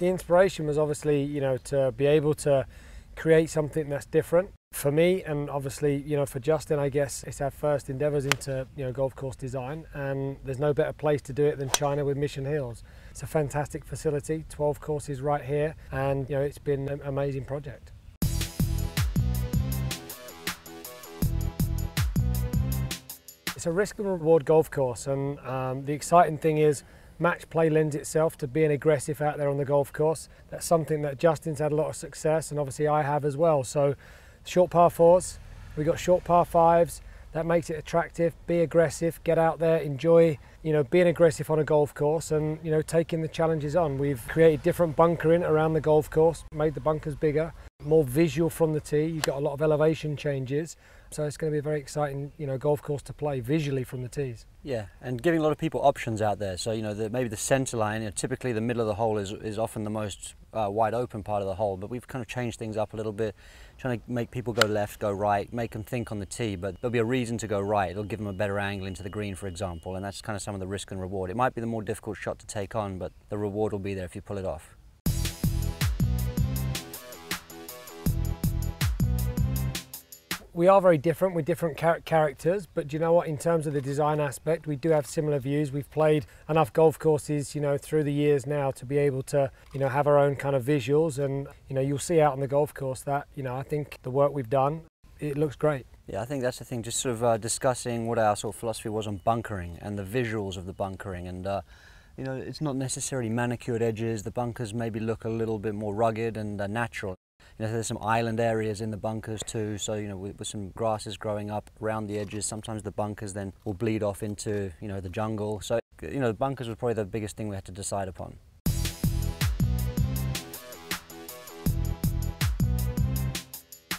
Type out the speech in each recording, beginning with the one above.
The inspiration was obviously, to be able to create something that's different for me, and obviously, for Justin, I guess it's our first endeavours into, golf course design, and there's no better place to do it than China with Mission Hills. It's a fantastic facility, 12 courses right here, and it's been an amazing project. It's a risk and reward golf course, and the exciting thing is match play lends itself to being aggressive out there on the golf course. That's something that Justin's had a lot of success, and obviously I have as well. So short par fours, we've got short par fives. That makes it attractive. Be aggressive, get out there, enjoy, being aggressive on a golf course, and taking the challenges on. We've created different bunkering around the golf course, made the bunkers bigger, more visual from the tee. You've got a lot of elevation changes. So it's going to be a very exciting, golf course to play visually from the tees. Yeah, and giving a lot of people options out there. So maybe the centre line, typically the middle of the hole is often the most wide open part of the hole. But we've kind of changed things up a little bit, trying to make people go left, go right, make them think on the tee. But there'll be a reason to go right. It'll give them a better angle into the green, for example. And that's kind of some of the risk and reward. It might be the more difficult shot to take on, but the reward will be there if you pull it off. We are very different, we're different characters, but do you know what, in terms of the design aspect, we do have similar views. We've played enough golf courses, through the years now to be able to, have our own kind of visuals, and, you'll see out on the golf course that, I think the work we've done, it looks great. Yeah, I think that's the thing, just sort of discussing what our sort of philosophy was on bunkering and the visuals of the bunkering, and it's not necessarily manicured edges. The bunkers maybe look a little bit more rugged and natural. There's some island areas in the bunkers too, so with some grasses growing up around the edges, sometimes the bunkers then will bleed off into the jungle. So the bunkers was probably the biggest thing we had to decide upon.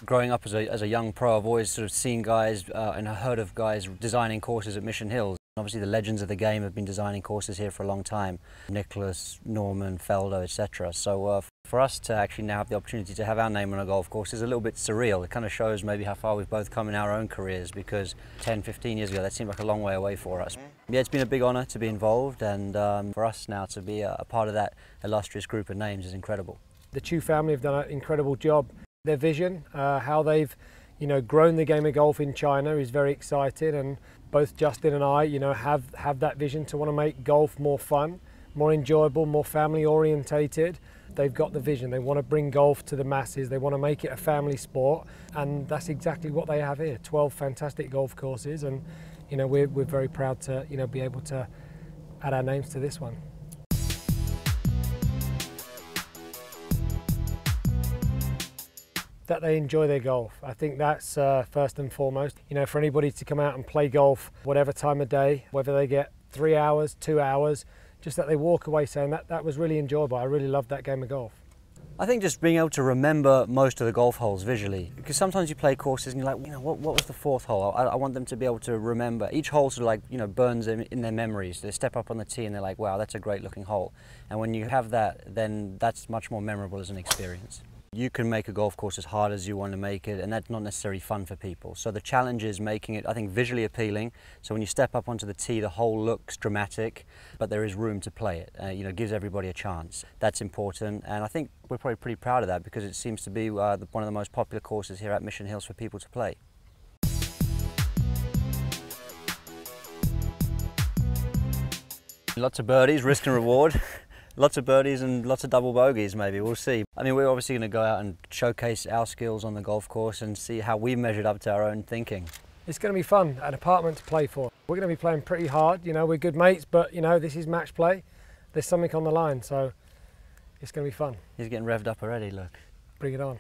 Growing up as a young pro, I've always sort of seen guys and heard of guys designing courses at Mission Hills. Obviously the legends of the game have been designing courses here for a long time. Nicholas, Norman, Feldo, etc. So for us to actually now have the opportunity to have our name on a golf course is a little bit surreal. It kind of shows maybe how far we've both come in our own careers, because 10, 15 years ago that seemed like a long way away for us. Yeah, it's been a big honour to be involved, and for us now to be a part of that illustrious group of names is incredible. The Chu family have done an incredible job. Their vision, how they've grown the game of golf in China is very exciting, and both Justin and I have that vision to want to make golf more fun, more enjoyable, more family orientated. They've got the vision. They want to bring golf to the masses. They want to make it a family sport, and that's exactly what they have here. 12 fantastic golf courses, and we're very proud to be able to add our names to this one. That they enjoy their golf. I think that's first and foremost. For anybody to come out and play golf, whatever time of day, whether they get 3 hours, 2 hours, just that they walk away saying that was really enjoyable. I really loved that game of golf. I think just being able to remember most of the golf holes visually, because sometimes you play courses and you're like, what was the fourth hole? I want them to be able to remember. Each hole sort of burns in their memories. They step up on the tee and they're like, wow, that's a great looking hole. And when you have that, then that's much more memorable as an experience. You can make a golf course as hard as you want to make it, and that's not necessarily fun for people. So the challenge is making it, I think, visually appealing. So when you step up onto the tee, the hole looks dramatic, but there is room to play it. Gives everybody a chance. That's important, and I think we're probably pretty proud of that, because it seems to be one of the most popular courses here at Mission Hills for people to play. Lots of birdies, risk and reward. Lots of birdies and lots of double bogeys, maybe, we'll see. I mean, we're obviously going to go out and showcase our skills on the golf course and see how we measured up to our own thinking. It's going to be fun, an apartment to play for. We're going to be playing pretty hard, we're good mates, but this is match play. There's something on the line, so it's going to be fun. He's getting revved up already, look. Bring it on.